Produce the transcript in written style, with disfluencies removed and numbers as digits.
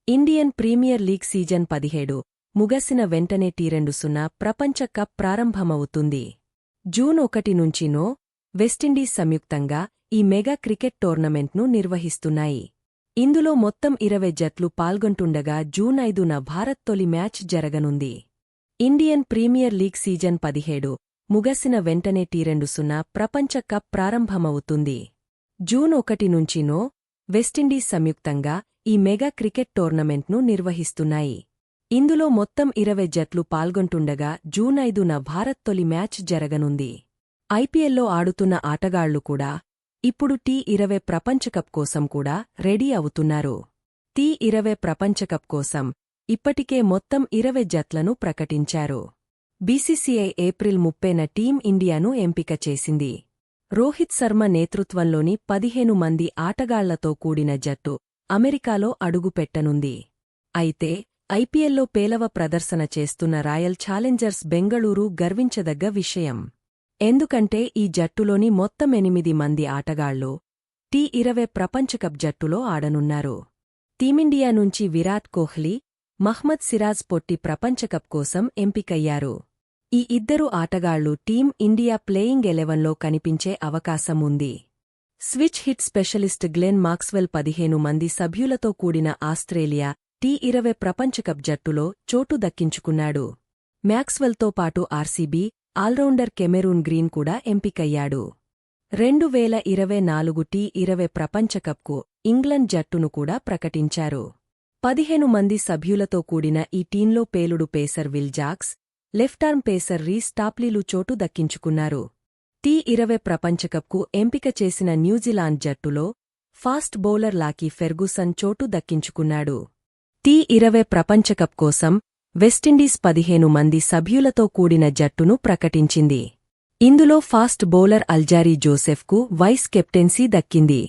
Indian premier league season 17 ముగసిన వెంటనే T20 ప్రపంచ cup ప్రారంభమవుతుంది. జూన్ 1 నుంచి వెస్టిండీస్ సంయుక్తంగా ఈ మెగా క్రికెట్ టోర్నమెంట్ను నిర్వహిస్తున్నాయి. ఇందులో మొత్తం 20 జట్లు పాల్గొంటుండగా జూన్ 5న భారత్ తొలి మ్యాచ్ జరగనుంది. ఇండియన్ ప్రీమియర్ లీగ్ సీజన్ 17 ముగసిన వెంటనే టీ20 ప్రపంచ కప్ ప్రారంభమవుతుంది. జూన్ 1 నుంచి వెస్టిండీస్ సంయుక్తంగా ఈ మెగా క్రికెట్ టోర్నమెంట్ను నిర్వహిస్తున్నాయి. ఇందులో మొత్తం 20 జట్లు పాల్గొంటుండగా జూన్ 5న భారత్ తొలి మ్యాచ్ జరగనుంది. ఐపీఎల్లో ఆడుతున్న ఆటగాళ్లు కూడా ఇప్పుడు టీ20 ప్రపంచకప్ కోసం కూడా రెడీ అవుతున్నారు. టీ20 ప్రపంచకప్ కోసం ఇప్పటికే మొత్తం 20 జట్లను ప్రకటించారు. బీసీసీఐ ఏప్రిల్ 30న టీం ఇండియాను ఎంపిక చేసింది. రోహిత్ శర్మ నేతృత్వంలోని 15 మంది ఆటగాళ్లతో కూడిన జట్టు అమెరికాలో అడుగుపెట్టనుంది. అయితే ఐపీఎల్లో పేలవ ప్రదర్శన చేస్తున్న రాయల్ ఛాలెంజర్స్ బెంగళూరు గర్వించదగ్గ విషయం. ఎందుకంటే ఈ జట్టులోని మొత్తం 8 మంది ఆటగాళ్లు టీ20 ప్రపంచకప్ జట్టులో ఆడనున్నారు. టీమిండియా నుంచి విరాట్ కోహ్లీ, మహ్మద్ సిరాజ్ పొట్టి ప్రపంచకప్ కోసం ఎంపికయ్యారు. ఈ ఇద్దరు ఆటగాళ్లు టీం ఇండియా ప్లేయింగ్ 11లో కనిపించే అవకాశం ఉంది. Switch hit specialist Glenn Maxwell 15 మంది సభ్యులతో కూడిన ఆస్ట్రేలియా టీ20 ప్రపంచకప్ జట్టులో చోటు దక్కించుకున్నాడు. మ్యాక్స్వెల్తో పాటు ఆర్సీబీ ఆల్రౌండర్ కెమెరూన్ గ్రీన్ కూడా ఎంపికయ్యాడు. 2024 టీ20 ప్రపంచకప్కు ఇంగ్లండ్ జట్టును కూడా ప్రకటించారు. 15 మంది సభ్యులతో కూడిన ఈ టీంలో పేలుడు pacer Will Jacks, left arm pacer Reece టాప్లీలు చోటు దక్కించుకున్నారు. టీ20 ప్రపంచకప్కు ఎంపిక చేసిన న్యూజిలాండ్ జట్టులో ఫాస్ట్ బౌలర్ లాకీ ఫెర్గూసన్ చోటు దక్కించుకున్నాడు. టీ20 ప్రపంచకప్ కోసం వెస్టిండీస్ 15 మంది సభ్యులతో కూడిన జట్టును ప్రకటించింది. ఇందులో ఫాస్ట్ బౌలర్ అల్జారీ జోసెఫ్కు వైస్ కెప్టెన్సీ దక్కింది.